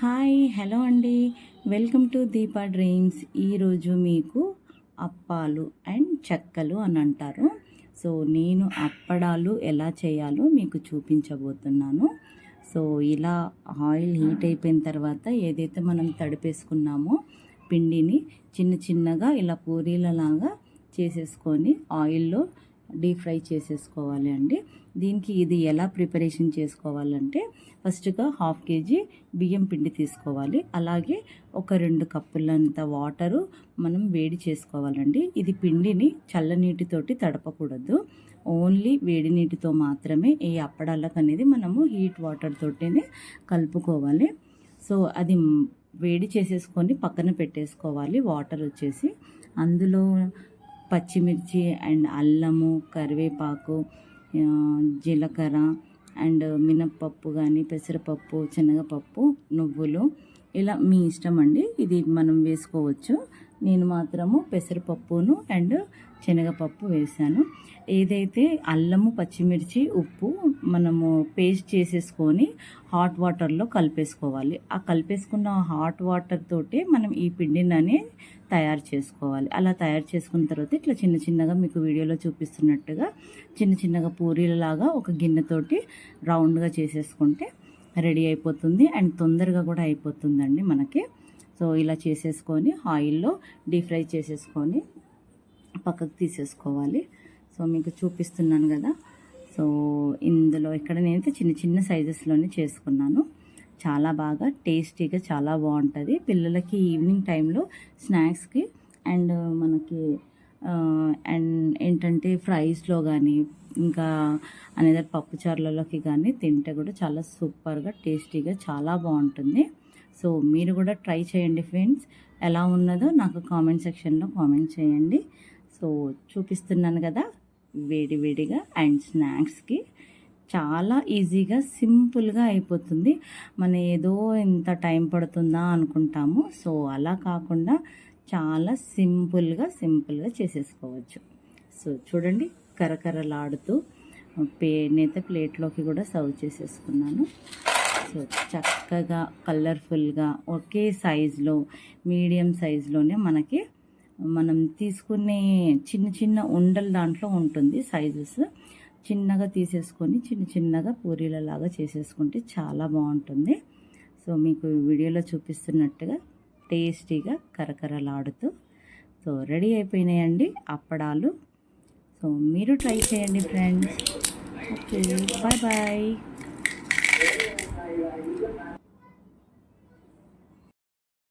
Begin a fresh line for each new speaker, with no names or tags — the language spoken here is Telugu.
హాయ్ హలో అండి, వెల్కమ్ టు దీపా డ్రీమ్స్. ఈరోజు మీకు అప్పాలు అండ్ చెక్కలు అని అంటారు. సో నేను అప్పడాలు ఎలా చేయాలో మీకు చూపించబోతున్నాను. సో ఇలా ఆయిల్ హీట్ అయిపోయిన తర్వాత ఏదైతే మనం తడిపేసుకున్నామో పిండిని చిన్న చిన్నగా ఇలా పూరీలలాగా చేసేసుకొని ఆయిల్లో డీప్ ఫ్రై చేసేసుకోవాలి అండి. దీనికి ఇది ఎలా ప్రిపరేషన్ చేసుకోవాలంటే ఫస్ట్గా 1/2 kg బియ్యం పిండి తీసుకోవాలి. అలాగే ఒక 2 కప్పులంత వాటరు మనం వేడి చేసుకోవాలండి. ఇది పిండిని చల్లనీటితోటి తడపకూడదు, ఓన్లీ వేడి నీటితో మాత్రమే ఈ అప్పడాలకు అనేది మనము హీట్ వాటర్ తోటినే కలుపుకోవాలి. సో అది వేడి చేసేసుకొని పక్కన పెట్టేసుకోవాలి. వాటర్ వచ్చేసి అందులో పచ్చిమిర్చి అండ్ అల్లము, కరివేపాకు, జీలకర్ర అండ్ మినప్పప్పు కానీ, పెసరపప్పు, శనగపప్పు, నువ్వులు ఇలా మీ ఇష్టం అండి. ఇది మనం వేసుకోవచ్చు. నేను మాత్రము పెసరపప్పును అండ్ శనగపప్పు వేసాను. ఏదైతే అల్లము, పచ్చిమిర్చి, ఉప్పు మనము పేస్ట్ చేసేసుకొని హాట్ వాటర్లో కలిపేసుకోవాలి. ఆ కలిపేసుకున్న హాట్ వాటర్ తోటి మనం ఈ పిండిని తయారు చేసుకోవాలి. అలా తయారు చేసుకున్న తర్వాత ఇట్లా చిన్న చిన్నగా మీకు వీడియోలో చూపిస్తున్నట్టుగా చిన్న చిన్నగా పూరీలలాగా ఒక గిన్నెతోటి రౌండ్గా చేసేసుకుంటే రెడీ అయిపోతుంది. అండ్ తొందరగా కూడా అయిపోతుందండి మనకి. సో ఇలా చేసేసుకొని ఆయిల్లో డీప్ ఫ్రై చేసేసుకొని పక్కకు తీసేసుకోవాలి. సో మీకు చూపిస్తున్నాను కదా. సో ఇందులో ఇక్కడ నేనైతే చిన్న చిన్న సైజెస్లోనే చేసుకున్నాను. చాలా బాగా టేస్టీగా చాలా బాగుంటుంది పిల్లలకి ఈవినింగ్ టైంలో స్నాక్స్కి. అండ్ మనకి అండ్ ఏంటంటే ఫ్రైస్లో కానీ ఇంకా అనేది పప్పుచారులలోకి కానీ తింటే కూడా చాలా సూపర్గా టేస్టీగా చాలా బాగుంటుంది. సో మీరు కూడా ట్రై చేయండి ఫ్రెండ్స్. ఎలా ఉన్నదో నాకు కామెంట్ సెక్షన్లో కామెంట్ చేయండి. సో చూపిస్తున్నాను కదా వేడి వేడిగా అండ్ స్నాక్స్కి చాలా ఈజీగా సింపుల్గా అయిపోతుంది. మన ఏదో ఇంత టైం పడుతుందా అనుకుంటాము. సో అలా కాకుండా చాలా సింపుల్గా చేసేసుకోవచ్చు. సో చూడండి కరకరలాడుతూ నేనైతే ప్లేట్లోకి కూడా సర్వ్ చేసేసుకున్నాను. సో చక్కగా కలర్ఫుల్గా ఒకే సైజులో మీడియం సైజులోనే మనకి మనం తీసుకునే చిన్న చిన్న ఉండలు దాంట్లో ఉంటుంది సైజెస్. చిన్నగా తీసేసుకొని చిన్న చిన్నగా పూరీలలాగా చేసేసుకుంటే చాలా బాగుంటుంది. సో మీకు వీడియోలో చూపిస్తున్నట్టుగా టేస్టీగా కరకరలాడుతూ సో రెడీ అయిపోయినాయండి అప్పడాలు. సో మీరు ట్రై చేయండి ఫ్రెండ్స్. Okay, bye bye.